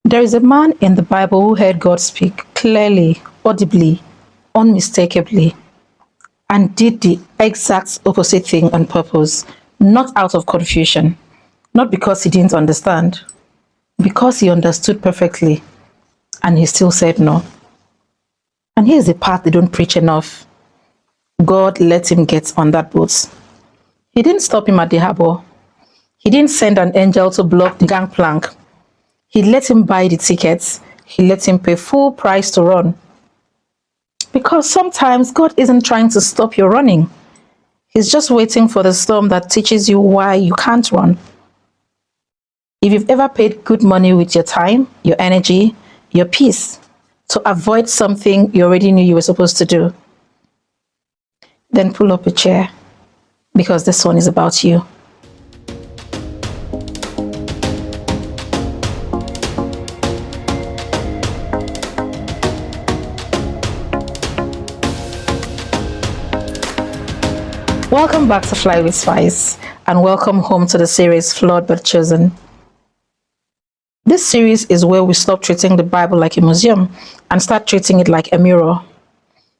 There is a man in the Bible who heard God speak clearly, audibly, unmistakably, and did the exact opposite thing on purpose, not out of confusion, not because he didn't understand, because he understood perfectly, and he still said no. And here's the part they don't preach enough. God let him get on that boat. He didn't stop him at the harbor. He didn't send an angel to block the gangplank. He let him buy the tickets. He let him pay full price to run. Because sometimes God isn't trying to stop your running. He's just waiting for the storm that teaches you why you can't run. If you've ever paid good money with your time, your energy, your peace to avoid something you already knew you were supposed to do, then pull up a chair, because this one is about you. Welcome back to Fly with Spyce, and welcome home to the series Flawed But Chosen. This series is where we stop treating the Bible like a museum and start treating it like a mirror.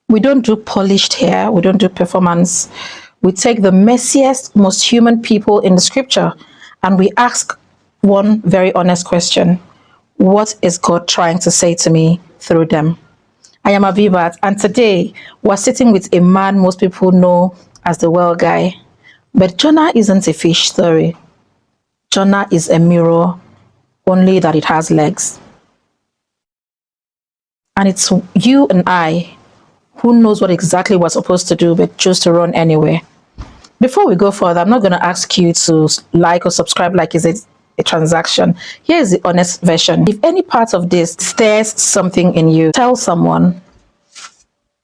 We don't do polished hair, we don't do performance. We take the messiest, most human people in the scripture and we ask one very honest question. What is God trying to say to me through them? I am Avivat, and today we're sitting with a man most people know as the well guy. But Jonah isn't a fish story. Jonah is a mirror, only that it has legs. And it's you and I who knows what exactly we're supposed to do, but choose to run anyway. Before we go further, I'm not going to ask you to like or subscribe like it's a transaction. Here is the honest version. If any part of this stirs something in you, tell someone.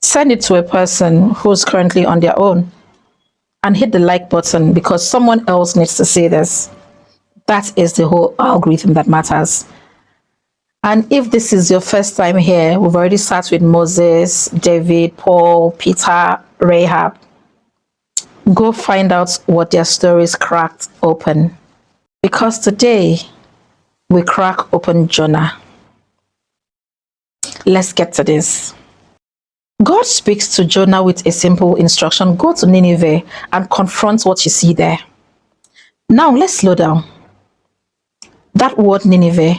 Send it to a person who's currently on their own. And hit the like button because someone else needs to see this. That is the whole algorithm that matters. And if this is your first time here, we've already started with Moses, David, Paul, Peter, Rahab. Go find out what their stories cracked open. Because today, we crack open Jonah. Let's get to this. God speaks to Jonah with a simple instruction. Go to Nineveh and confront what you see there. Now, let's slow down. That word Nineveh,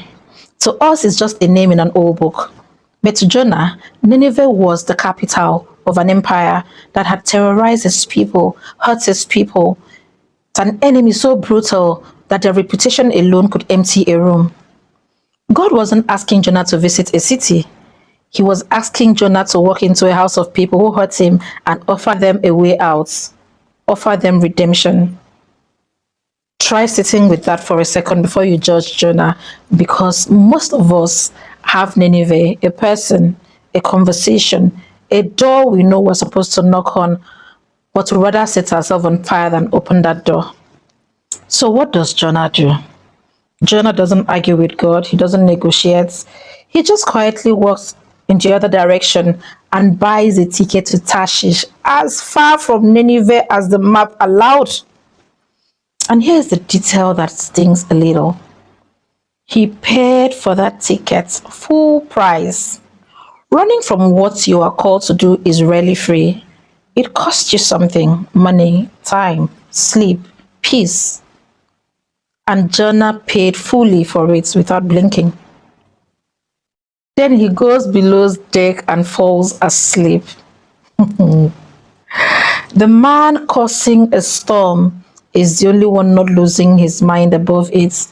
to us, is just a name in an old book. But to Jonah, Nineveh was the capital of an empire that had terrorized his people, hurt his people. It's an enemy so brutal that their reputation alone could empty a room. God wasn't asking Jonah to visit a city. He was asking Jonah to walk into a house of people who hurt him and offer them a way out, offer them redemption. Try sitting with that for a second before you judge Jonah, because most of us have Nineveh, a person, a conversation, a door we know we're supposed to knock on, but we rather set ourselves on fire than open that door. So what does Jonah do? Jonah doesn't argue with God. He doesn't negotiate. He just quietly walks in the other direction and buys a ticket to Tarshish, as far from Nineveh as the map allowed. And here's the detail that stings a little. He paid for that ticket full price. Running from what you are called to do is rarely free. It costs you something: money, time, sleep, peace. And Jonah paid fully for it without blinking. Then he goes below deck and falls asleep. The man causing a storm is the only one not losing his mind above it.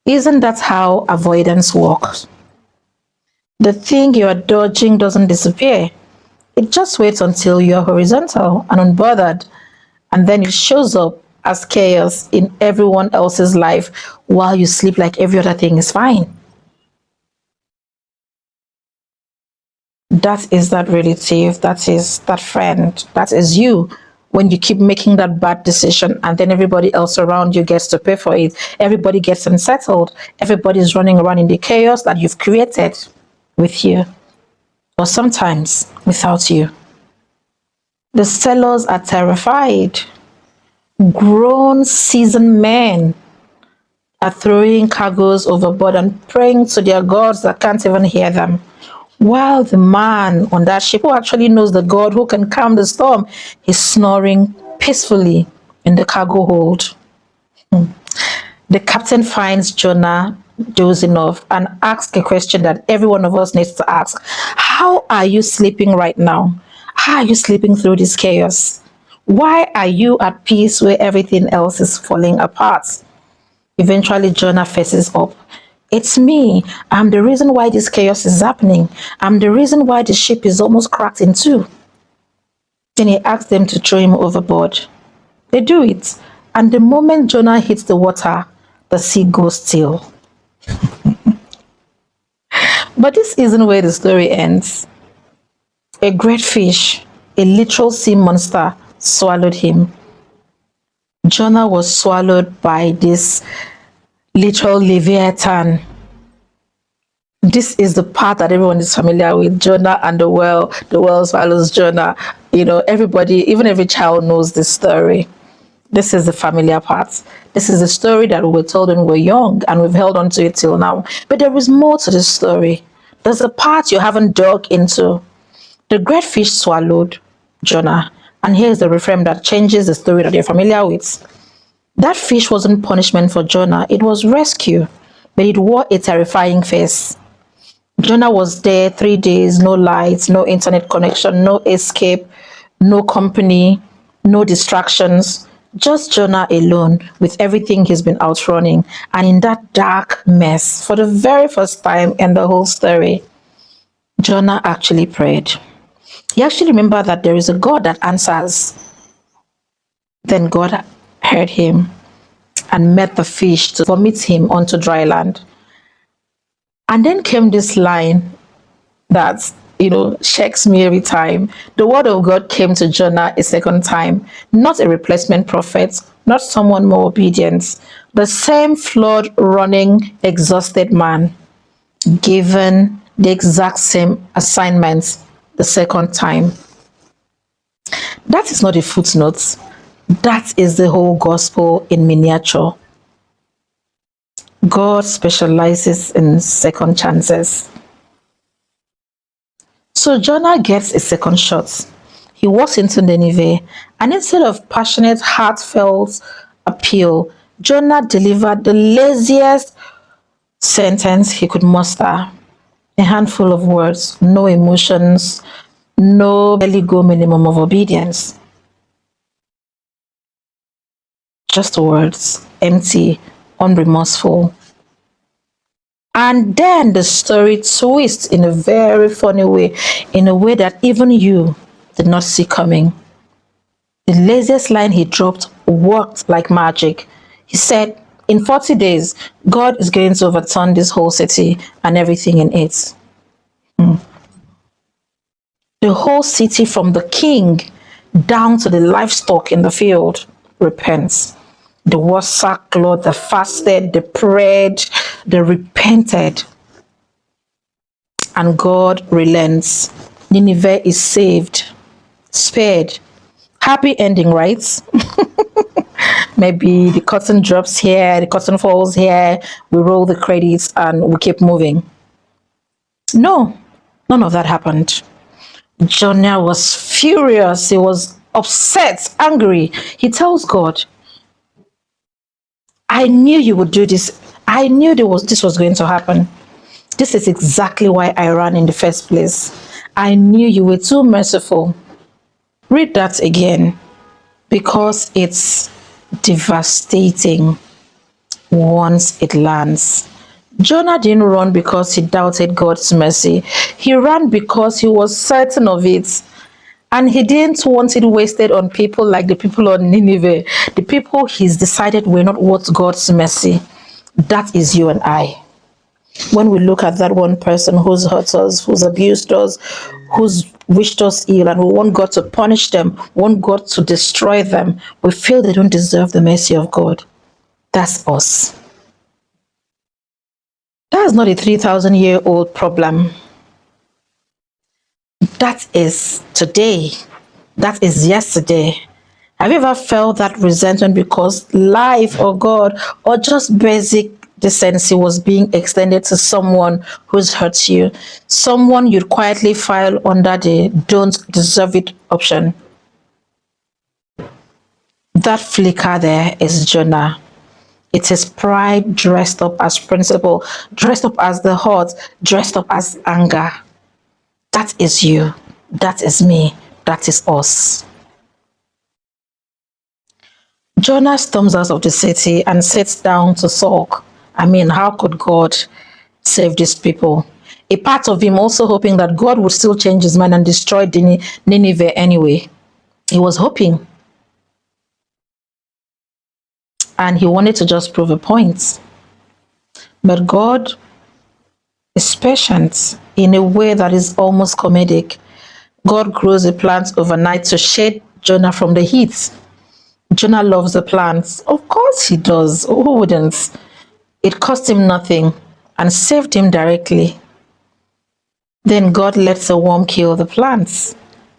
Isn't that how avoidance works? The thing you are dodging doesn't disappear. It just waits until you are horizontal and unbothered, and then it shows up as chaos in everyone else's life while you sleep like every other thing is fine. That is that relative, that is that friend, that is you. When you keep making that bad decision and then everybody else around you gets to pay for it, everybody gets unsettled, everybody's running around in the chaos that you've created with you, or sometimes without you. The sellers are terrified. Grown, seasoned men are throwing cargoes overboard and praying to their gods that can't even hear them. While the man on that ship, who actually knows the God who can calm the storm, is snoring peacefully in the cargo hold. The captain finds Jonah dozing off and asks a question that every one of us needs to ask. How are you sleeping right now? How are you sleeping through this chaos? Why are you at peace where everything else is falling apart? Eventually, Jonah faces up. It's me. I'm the reason why this chaos is happening. I'm the reason why the ship is almost cracked in two. Then he asks them to throw him overboard. They do it. And the moment Jonah hits the water, the sea goes still. But this isn't where the story ends. A great fish, a literal sea monster, swallowed him. Jonah was swallowed by this literal leviathan. This is the part that everyone is familiar with. Jonah and the whale. The whale swallows Jonah. You know, everybody, even every child knows this story. This is the familiar part. This is the story that we were told when we were young, and we've held on to it till now. But there is more to this story. There's a part you haven't dug into. The great fish swallowed Jonah. And here's the reframe that changes the story that you're familiar with. That fish wasn't punishment for Jonah, it was rescue. But it wore a terrifying face. Jonah was there 3 days, no lights, no internet connection, no escape, no company, no distractions. Just Jonah alone with everything he's been outrunning. And in that dark mess, for the very first time in the whole story, Jonah actually prayed. He actually remembered that there is a God that answers. Then God heard him and met the fish to vomit him onto dry land. And then came this line that, shakes me every time. The word of God came to Jonah a second time, not a replacement prophet, not someone more obedient. The same flawed, running, exhausted man, given the exact same assignments the second time. That is not a footnote. That is the whole gospel in miniature. God specializes in second chances. So Jonah gets a second shot. He walks into Nineveh, and instead of passionate, heartfelt appeal, Jonah delivered the laziest sentence he could muster. A handful of words, no emotions, no barely go minimum of obedience. Just words, empty, unremorseful. And then the story twists in a very funny way, in a way that even you did not see coming. The laziest line he dropped worked like magic. He said, in 40 days, God is going to overturn this whole city and everything in it. The whole city, from the king down to the livestock in the field, repents. They wore sackcloth, they fasted, they prayed, they repented. And God relents. Nineveh is saved, spared. Happy ending, right? Maybe the curtain drops here, the curtain falls here, we roll the credits and we keep moving. No, none of that happened. Jonah was furious. He was upset, angry. He tells God, I knew you would do this. I knew this was going to happen. This is exactly why I ran in the first place. I knew you were too merciful. Read that again, because it's devastating once it lands. Jonah didn't run because he doubted God's mercy. He ran because he was certain of it. And he didn't want it wasted on people like the people on Nineveh. The people he's decided were not worth God's mercy. That is you and I. When we look at that one person who's hurt us, who's abused us, who's wished us ill, and we want God to punish them, want God to destroy them, we feel they don't deserve the mercy of God. That's us. That's not a 3,000-year-old problem. That is today. That is yesterday. Have you ever felt that resentment because life or God or just basic decency was being extended to someone who's hurt you, someone you'd quietly file under the don't deserve it option. That flicker there is Jonah. It is pride dressed up as principle, dressed up as the hurt, dressed up as anger. That is you. That is me. That is us. Jonah storms out of the city and sits down to sulk. I mean, how could God save these people? A part of him also hoping that God would still change his mind and destroy Nineveh anyway. He was hoping. And he wanted to just prove a point. But God is patient in a way that is almost comedic. God grows a plant overnight to shade Jonah from the heat. Jonah loves the plants. Of course he does. Who wouldn't? It cost him nothing and saved him directly. Then God lets the worm kill the plants.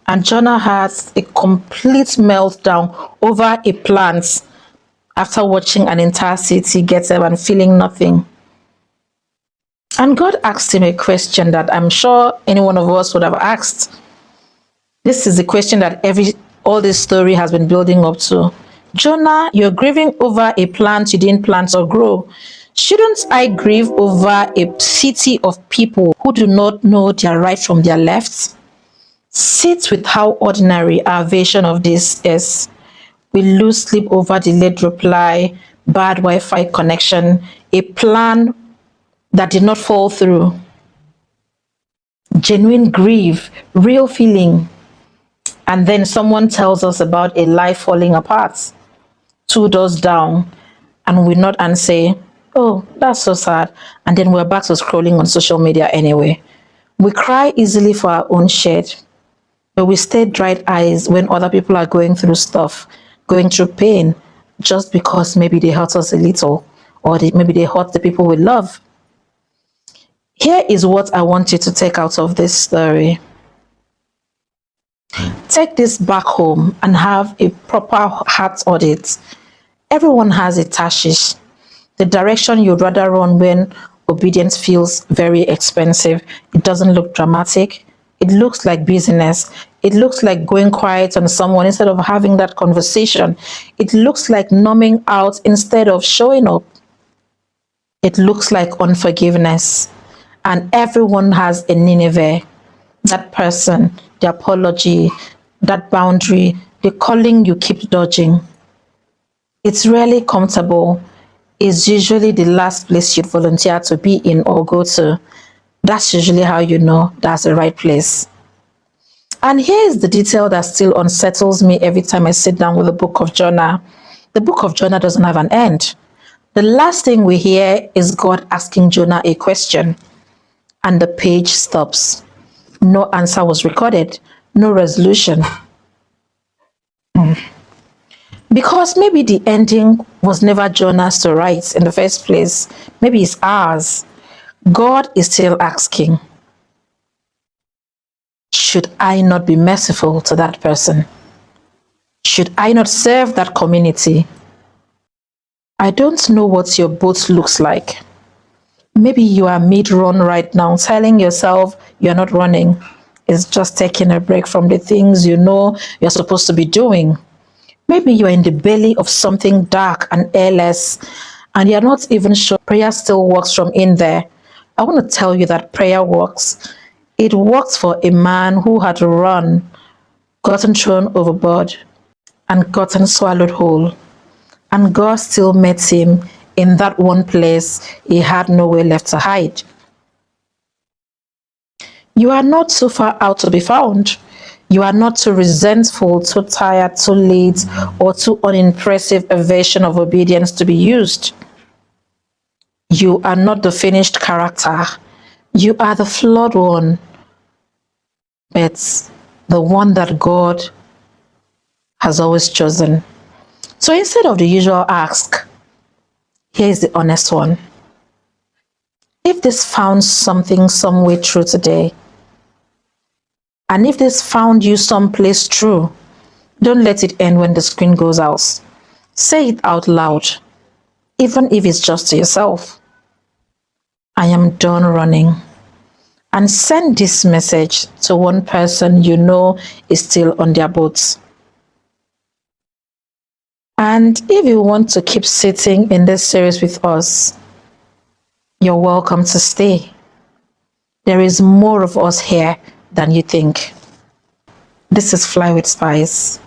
And Jonah has a complete meltdown over a plant after watching an entire city get up and feeling nothing. And God asked him a question that I'm sure any one of us would have asked. This is the question that all this story has been building up to. Jonah, you're grieving over a plant you didn't plant or grow. Shouldn't I grieve over a city of people who do not know their right from their left? Sit with how ordinary our version of this is. We lose sleep over delayed reply, bad Wi-Fi connection, a plan that did not fall through. Genuine grief, real feeling. And then someone tells us about a life falling apart, 2 doors down, and we nod and say, oh, that's so sad. And then we're back to scrolling on social media anyway. We cry easily for our own shade, but we stay dried eyes when other people are going through stuff, going through pain, just because maybe they hurt us a little, or maybe they hurt the people we love. Here is what I want you to take out of this story. Take this back home and have a proper heart audit. Everyone has a Tarshish, the direction you'd rather run when obedience feels very expensive. It doesn't look dramatic. It looks like business. It looks like going quiet on someone instead of having that conversation. It looks like numbing out instead of showing up. It looks like unforgiveness. And everyone has a Nineveh. That person, the apology, that boundary, the calling you keep dodging. It's rarely comfortable. It's usually the last place you'd volunteer to be in or go to. That's usually how you know that's the right place. And here is the detail that still unsettles me every time I sit down with the book of Jonah. The book of Jonah doesn't have an end. The last thing we hear is God asking Jonah a question, and the page stops. No answer was recorded, no resolution. Because maybe the ending was never Jonah's to write in the first place. Maybe it's ours. God is still asking, should I not be merciful to that person? Should I not serve that community? I don't know what your boat looks like. Maybe you are mid-run right now, telling yourself you're not running. It's just taking a break from the things you know you're supposed to be doing. Maybe you're in the belly of something dark and airless, and you're not even sure prayer still works from in there. I want to tell you that prayer works. It worked for a man who had run, gotten thrown overboard, and gotten swallowed whole. And God still met him in that one place he had nowhere left to hide. You are not too far out to be found. You are not too resentful, too tired, too late, or too unimpressive a version of obedience to be used. You are not the finished character. You are the flawed one, but the one that God has always chosen. So instead of the usual ask, here is the honest one. If this found something some way true today, and if this found you someplace true, don't let it end when the screen goes out. Say it out loud, even if it's just to yourself. I am done running. And send this message to one person you know is still on their boats. And if you want to keep sitting in this series with us, you're welcome to stay. There is more of us here than you think. This is Fly with Spyce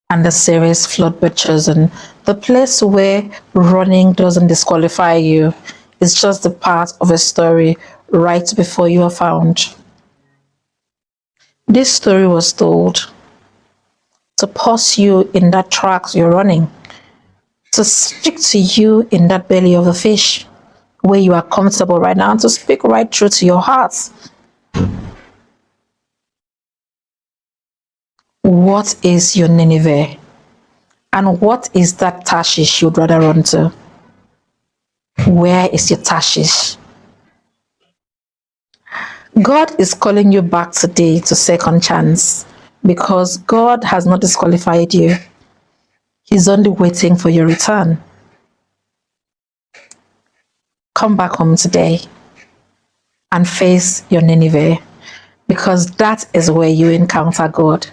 and the series Flawed But Chosen, the place where running doesn't disqualify you. It's just the part of a story right before you are found. This story was told to pause you in that track you're running, to speak to you in that belly of the fish where you are comfortable right now, and to speak right through to your heart. What is your Nineveh? And what is that Tarshish you'd rather run to? Where is your Tarshish? God is calling you back today to second chance because God has not disqualified you. He's only waiting for your return. Come back home today and face your Nineveh because that is where you encounter God.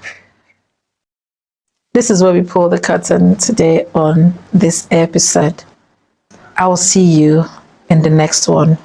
This is where we pull the curtain today on this episode. I will see you in the next one.